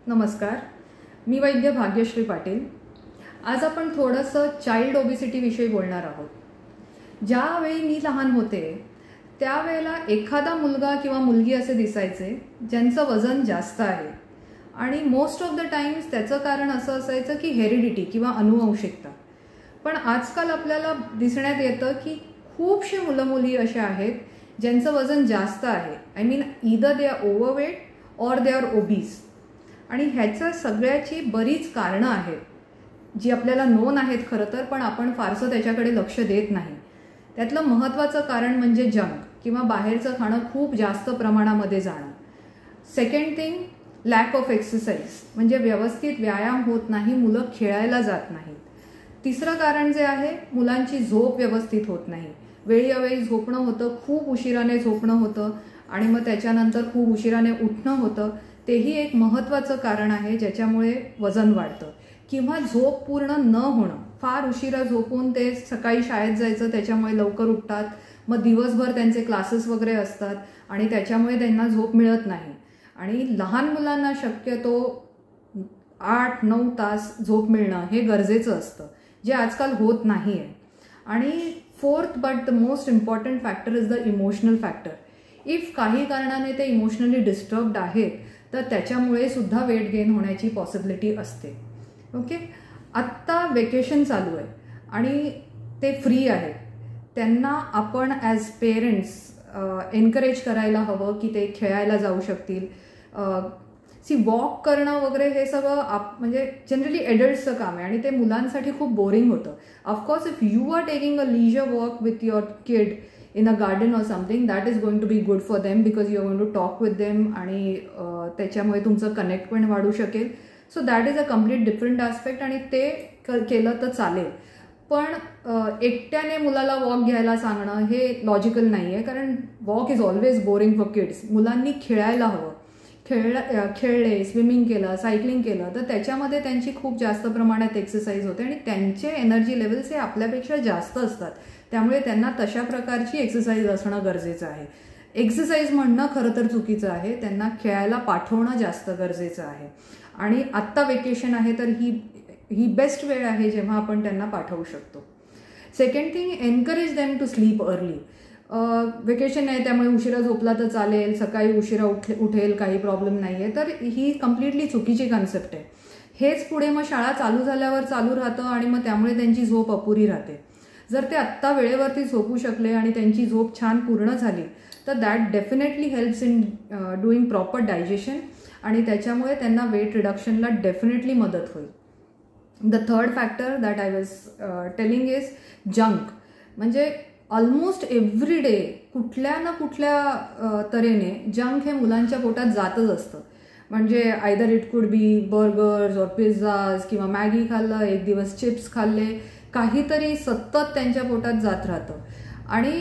नमस्कार, मी वैद्य भाग्यश्री पाटील। आज आपण थोडंसं चाइल्ड ओबेसिटी विषयी बोलणार आहोत। ज्यावेळी मी लहान होते त्यावेळेला एखादा मुलगा किंवा मुलगी असे दिसायचे ज्यांचं वजन जास्त आहे आणि मोस्ट ऑफ द टाइम्स त्याचं कारण असं असायचं की हेरिडिटी किंवा अनुवंशिकता। पण आजकाल आपल्याला दिसण्यात येतं की खूपशे मुलं मुली अशा आहेत ज्यांचं वजन जास्त आहे। I mean either they are overweight or they are obese. आणि ह्याच्या सगळ्याची बरीच कारणं आहेत जी आपल्याला नोन आहेत खरं तर, पण आपण फारसं त्याच्याकडे लक्ष देत नाही। त्यातलं महत्त्वाचं कारण म्हणजे जंक किंवा बाहेरचं खाणं खूप जास्त प्रमाणामध्ये जाणं। Second thing, lack of exercise, म्हणजे व्यवस्थित व्यायाम होत नाही, मुलं खेळायला जात नाहीत। तिसरं कारण जे आहे, मुलांची झोप व्यवस्थित होत नाही, वेळोवेळी झोपणं होतं, खूप उशिराने झोपणं होतं आणि मग त्याच्यानंतर खूप उशिराने उठणं होतं। तेही एक महत्त्वाचं कारण आहे ज्याच्यामुळे वजन वाढतं। किंवा झोप पूर्ण न होणं, फार उशिरा झोपून ते सकाळी शाळेत जायचं त्याच्यामुळे लवकर उठतात, मग दिवसभर त्यांचे क्लासेस वगैरे असतात आणि त्याच्यामुळे त्यांना झोप मिळत नाही। आणि लहान मुलांना शक्यतो 8-9 तास झोप मिळणं हे गरजेचं असतं, जे आजकाल होत नाही आहे। आणि fourth but the most important factor is the emotional factor. If काही कारणाने ते इमोशनली डिस्टर्ब्ड आहेत तर त्याच्यामुळे सुद्धा वेट गेन होण्याची पॉसिबिलिटी असते। ओके, आत्ता वेकेशन चालू आहे आणि ते फ्री आहे, त्यांना आपण ॲज पेरेंट्स एनकरेज करायला हवं की ते खेळायला जाऊ शकतील। वॉक करणं वगैरे हे सगळं म्हणजे जनरली एडल्ट्सचं काम आहे आणि ते मुलांसाठी खूप बोरिंग होतं। Of course if you are taking a leisure walk with your kid in a garden or something, that is going to be good for them because you are going to talk with them आणि त्याच्यामुळे तुमचं connect पण वाढू शकेल। So that is a complete different aspect आणि ते केलं तर चालेल। पण एकट्याने मुलाला वॉक घ्यायला सांगणं हे लॉजिकल नाही आहे, कारण walk is always boring for kids. मुलांनी खेळायला हवं, खेळले, स्विमिंग केलं, सायकलिंग केलं तर त्याच्यामध्ये त्यांची खूप जास्त प्रमाणात एक्सरसाइज होते आणि त्यांचे एनर्जी लेवल्स हे आपल्यापेक्षा जास्त असतात, त्यामुळे त्यांना तशा प्रकारची एक्सरसाइज असणं गरजेचं आहे। एक्सरसाइज म्हणणं खरं तर चुकीचं आहे, त्यांना खेळायला पाठवणं जास्त गरजेचं आहे। आणि आत्ता वेकेशन आहे तर ही बेस्ट वेळ आहे जेव्हा आपण त्यांना पाठवू शकतो। Second thing, encourage them to sleep early. Vacation आहे त्यामुळे उशिरा झोपला तर चालेल, सकाळी उशिरा उठेल, काही प्रॉब्लेम नाही आहे, तर ही कम्प्लिटली चुकीची कन्सेप्ट आहे। हेच पुढे मग शाळा चालू झाल्यावर चालू राहतं आणि मग त्यामुळे त्यांची झोप अपुरी राहते। जर ते आत्ता वेळेवरती झोपू शकले आणि त्यांची झोप छान पूर्ण झाली तर that definitely helps in doing proper digestion आणि त्याच्यामुळे त्यांना वेट रिडक्शनला डेफिनेटली मदत होईल। The third factor that I was telling is junk, म्हणजे ऑलमोस्ट एव्हरी डे कुठल्या ना कुठल्या तऱ्हेने जंक हे मुलांच्या पोटात जातच असतं। म्हणजे either it could be burgers और पिझ्झाज किंवा मॅगी खाल्लं, एक दिवस चिप्स खाल्ले, काहीतरी सतत त्यांच्या पोटात जात राहतं। आणि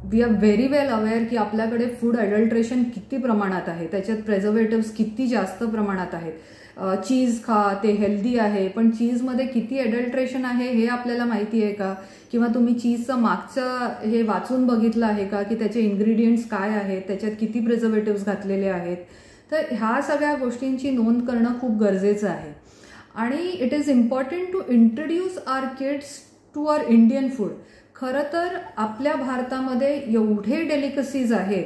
we are very well aware की आपल्याकडे फूड अडल्ट्रेशन किती प्रमाणात आहे, त्याच्यात प्रेझर्वेटिव्स किती जास्त प्रमाणात आहेत। चीज खा, ते हेल्दी आहे, पण चीजमध्ये किती अडल्ट्रेशन आहे हे आपल्याला माहिती आहे का? किंवा तुम्ही चीजचं मागचं हे वाचून बघितलं आहे का की त्याचे इन्ग्रेडियंट्स काय आहेत, त्याच्यात किती प्रिझर्वेटिव्स घातलेले आहेत? तर ह्या सगळ्या गोष्टींची नोंद करणं खूप गरजेचं आहे। आणि it is important to introduce our kids to our Indian food. खरं तर आपल्या भारतामध्ये एवढे डेलिकसीज आहेत,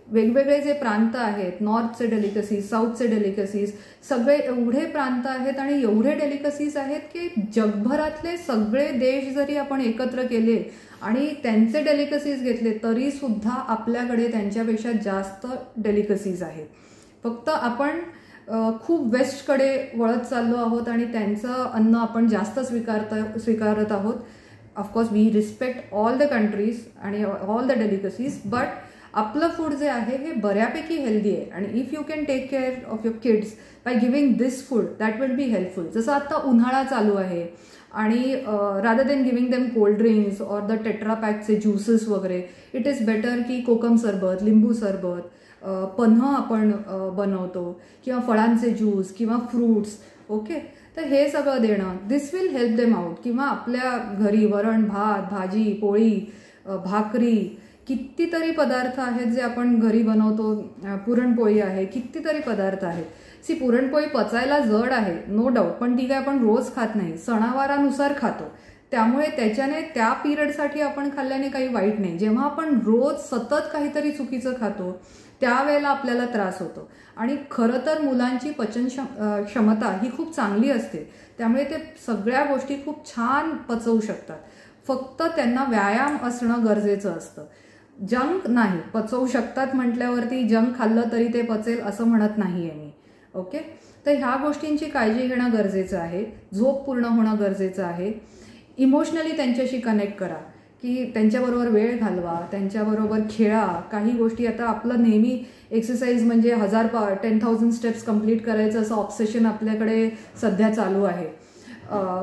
वेगवेगळे जे प्रांत आहेत, नॉर्थचे डेलिकसीज, साऊथचे डेलिकसीज, सगळे एवढे प्रांत आहेत आणि एवढे डेलिकसीज आहेत की जगभरातले सगळे देश जरी आपण एकत्र केले आणि त्यांचे डेलिकसीज घेतले तरी सुद्धा आपल्याकडे त्यांच्यापेक्षा जास्त डेलिकसीज आहेत। फक्त आपण खूप वेस्टकडे वळत चाललो आहोत आणि त्यांचं अन्न आपण जास्त स्वीकारत आहोत। Of course we respect all the countries आणि ऑल द डेलिकसीज, बट आपलं फूड जे आहे हे बऱ्यापैकी हेल्दी आहे आणि if you can take care of your kids by giving this food that will be helpful. जसं आता उन्हाळा चालू आहे आणि rather than giving them cold drinks or the tetra पॅकचे ज्युसेस वगैरे, इट इज बेटर की कोकम सरबत, लिंबू सरबत, पन्ह आपण बनवतो किंवा फळांचे ज्यूस किंवा फ्रूट्स, ओके, तर हे सगळं देणं, दिस विल हेल्प देम आउट। किंवा आपल्या घरी वरण भात, भाजी, पोळी, भाकरी कितीतरी पदार्थ आहेत जे आपण घरी बनवतो. पुरणपोळी आहे, कितीतरी पदार्थ आहेत. पुरणपोळी पचायला जड आहे, नो डाऊट, पण ती काय आपण रोज खात नाही, सणावारानुसार खातो. त्यामुळे त्याच्याने त्या पिरियडसाठी आपण खाल्ल्याने काही वाईट नाही. जेव्हा आपण रोज सतत काहीतरी चुकीचं खातो त्यावेळेला आपल्याला त्रास होतो. आणि खरं तर मुलांची पचन क्षमता ही खूप चांगली असते, त्यामुळे ते सगळ्या गोष्टी खूप छान पचवू शकतात. फक्त त्यांना व्यायाम असणं गरजेचं असतं. जंक नाही, पचवू शकतात म्हटल्यावरती जंक खाल्लं तरी ते पचेल असं म्हणत नाहीये मी. ओके, तर ह्या गोष्टींची काळजी घेणं गरजेचं आहे. झोप पूर्ण होणं गरजेचं आहे. इमोशनली त्यांच्याशी कनेक्ट करा, की त्यांच्याबरोबर वेळ घालवा, त्यांच्याबरोबर खेळा. काही गोष्टी, आता आपलं नेहमी एक्सरसाइज म्हणजे 10,000 स्टेप्स कंप्लीट करायचं असं ऑब्सेशन आपल्याकडे सध्या चालू आहे.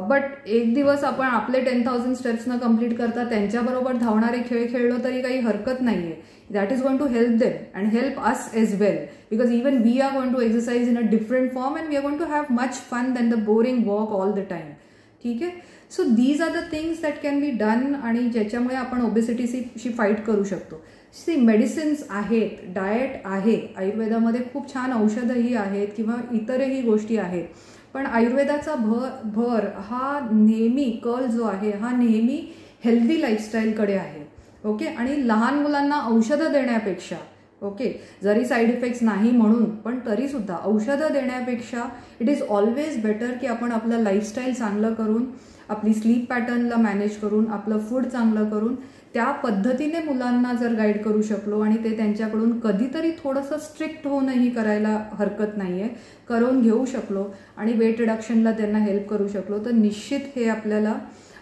बट एक दिवस आपण आपले 10,000 स्टेप्स न कंप्लीट करता त्यांच्याबरोबर धावणारे खेळ खेळलो तरी काही हरकत नाहीये. That is going to help them and help us as well, because even we are going to exercise in a different form and we are going to have much fun than the boring walk all the time. ठीक आहे, so these are the things that can be done, आणि ज्याच्यामुळे आपण ओबेसिटीशी fight करू शकतो. Medicines आहेत, diet आहे, आयुर्वेदामध्ये खूप छान औषधंही आहेत किंवा इतरही गोष्टी आहेत. पण आयुर्वेदाचा भर हा नेहमी, कल जो आहे हा नेहमी हेल्दी लाईफस्टाईलकडे आहे. ओके, आणि लहान मुलांना औषधं देण्यापेक्षा, ओके, जरी साईड इफेक्ट्स नाही म्हणून, पण तरीसुद्धा औषधं देण्यापेक्षा इट इज ऑलवेज बेटर की आपण आपलं लाईफस्टाईल चांगलं करून, आपली स्लीप पॅटर्नला मॅनेज करून, आपलं फूड चांगलं करून, त्या पद्धतीने मुलांना जर गाईड करू शकलो आणि ते त्यांच्याकडून कधीतरी थोडंसं स्ट्रिक्ट होऊनही करायला हरकत नाही आहे, करून घेऊ शकलो आणि वेट रिडक्शनला त्यांना हेल्प करू शकलो, तर निश्चित हे आपल्याला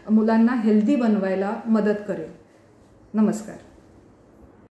मुलांना हेल्दी बनवायला मदत करेल. नमस्कार.